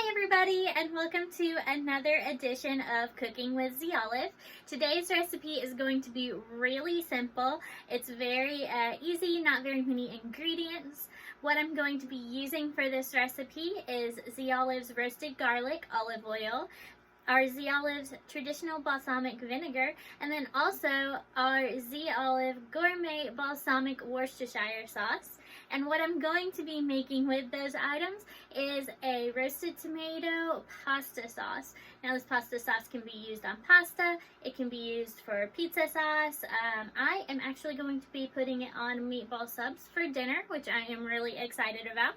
Hi everybody, and welcome to another edition of Cooking with Z Olive. Today's recipe is going to be really simple. It's very easy, not very many ingredients. What I'm going to be using for this recipe is Z Olive's roasted garlic olive oil, our Z Olive's traditional balsamic vinegar, and then also our Z Olive gourmet balsamic Worcestershire sauce. And what I'm going to be making with those items is a roasted tomato pasta sauce. Now this pasta sauce can be used on pasta, it can be used for pizza sauce. I am actually going to be putting it on meatball subs for dinner, which I am really excited about.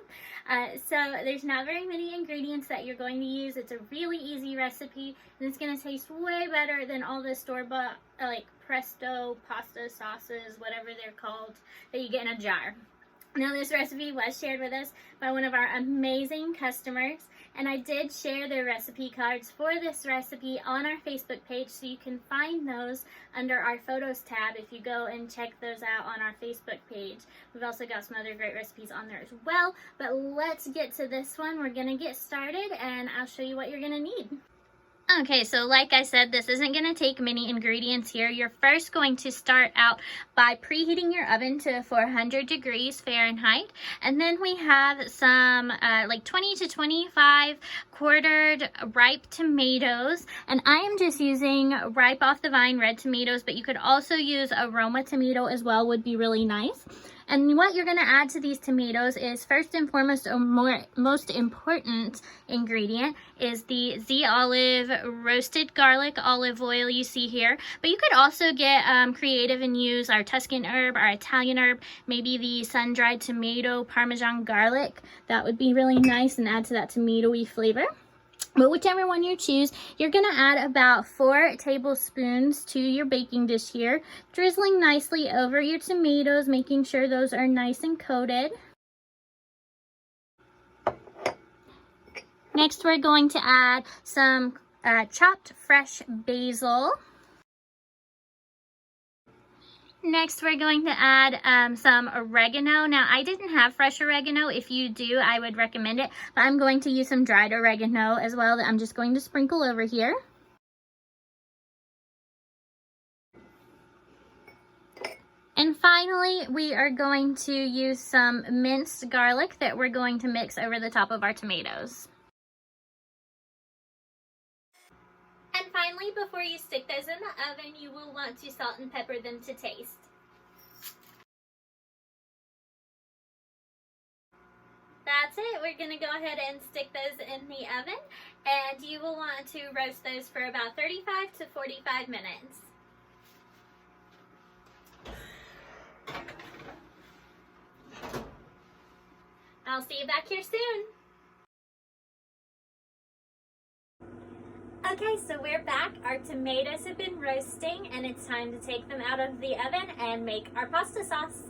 So there's not very many ingredients that you're going to use. It's a really easy recipe, and it's going to taste way better than all the store-bought like Presto pasta sauces, whatever they're called, that you get in a jar. Now this recipe was shared with us by one of our amazing customers, and I did share their recipe cards for this recipe on our Facebook page, so you can find those under our photos tab if you go and check those out on our Facebook page. We've also got some other great recipes on there as well, but let's get to this one. We're gonna get started and I'll show you what you're gonna need. Okay, so like I said, this isn't going to take many ingredients here. You're first going to start out by preheating your oven to 400 degrees Fahrenheit. And then we have some like 20 to 25 quartered ripe tomatoes. And I am just using ripe off the vine red tomatoes, but you could also use aroma tomato as well, would be really nice. And what you're going to add to these tomatoes is first and foremost, or most important ingredient is the Z Olive roasted garlic olive oil you see here. But you could also get creative and use our Tuscan herb, our Italian herb, maybe the sun-dried tomato Parmesan garlic. That would be really nice and add to that tomatoey flavor. But whichever one you choose, you're going to add about 4 tablespoons to your baking dish here, drizzling nicely over your tomatoes, making sure those are nice and coated. Next, we're going to add some chopped fresh basil. Next, we're going to add some oregano. Now, I didn't have fresh oregano. If you do, I would recommend it. But I'm going to use some dried oregano as well that I'm just going to sprinkle over here. And finally, we are going to use some minced garlic that we're going to mix over the top of our tomatoes. And finally, before you stick those in the oven, you will want to salt and pepper them to taste. That's it. We're going to go ahead and stick those in the oven, and you will want to roast those for about 35 to 45 minutes. I'll see you back here soon. Okay, so we're back. Our tomatoes have been roasting, and it's time to take them out of the oven and make our pasta sauce.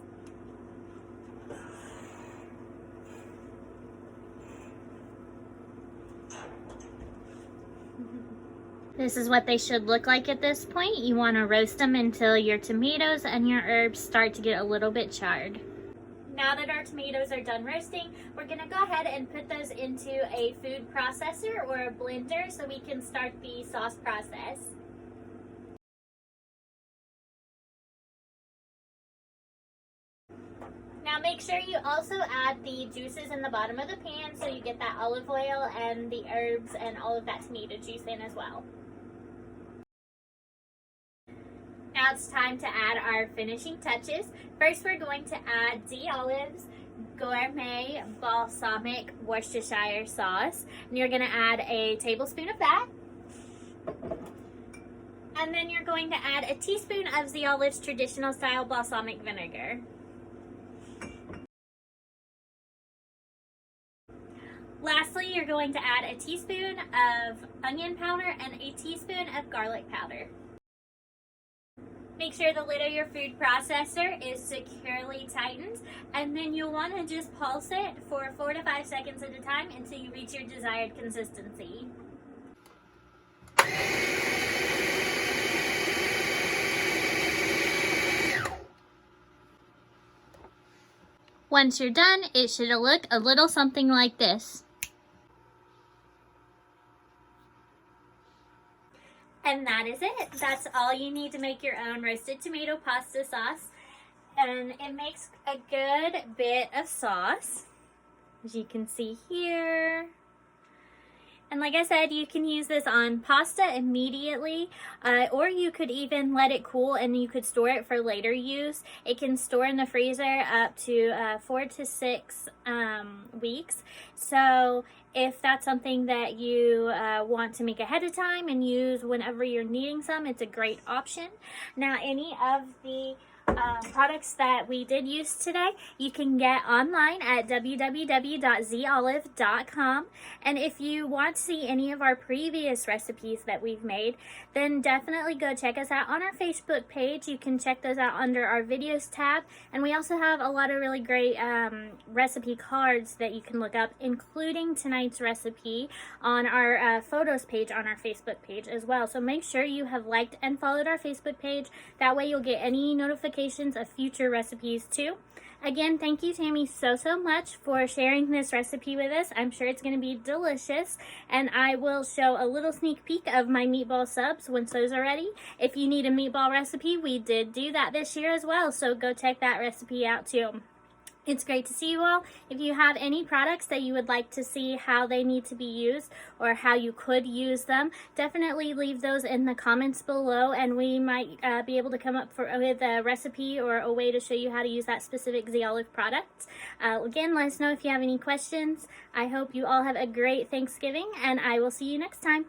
This is what they should look like at this point. You want to roast them until your tomatoes and your herbs start to get a little bit charred. Now that our tomatoes are done roasting, we're going to go ahead and put those into a food processor or a blender so we can start the sauce process. Now make sure you also add the juices in the bottom of the pan so you get that olive oil and the herbs and all of that tomato juice in as well. Now it's time to add our finishing touches. First, we're going to add Z Olive's gourmet balsamic Worcestershire sauce. And you're going to add a tablespoon of that. And then you're going to add a teaspoon of Z Olive's traditional style balsamic vinegar. Lastly, you're going to add a teaspoon of onion powder and a teaspoon of garlic powder. Make sure the lid of your food processor is securely tightened, and then you'll want to just pulse it for 4 to 5 seconds at a time until you reach your desired consistency. Once you're done, it should look a little something like this. And that is it. That's all you need to make your own roasted tomato pasta sauce. And it makes a good bit of sauce, as you can see here. And like I said, you can use this on pasta immediately, or you could even let it cool and you could store it for later use. It can store in the freezer up to 4 to 6 weeks. So if that's something that you want to make ahead of time and use whenever you're needing some, it's a great option. Now, any of the products that we did use today, you can get online at www.zolive.com. And if you want to see any of our previous recipes that we've made, then definitely go check us out on our Facebook page. You can check those out under our videos tab. And we also have a lot of really great recipe cards that you can look up, including tonight's recipe on our photos page on our Facebook page as well. So make sure you have liked and followed our Facebook page. That way you'll get any notifications of future recipes too. Again, thank you, Tammy, so much for sharing this recipe with us. I'm sure it's going to be delicious, and I will show a little sneak peek of my meatball subs once those are ready. If you need a meatball recipe, we did do that this year as well, so go check that recipe out too. It's great to see you all. If you have any products that you would like to see how they need to be used or how you could use them, definitely leave those in the comments below, and we might be able to come up with a recipe or a way to show you how to use that specific Zolive product. Again, let us know if you have any questions. I hope you all have a great Thanksgiving, and I will see you next time.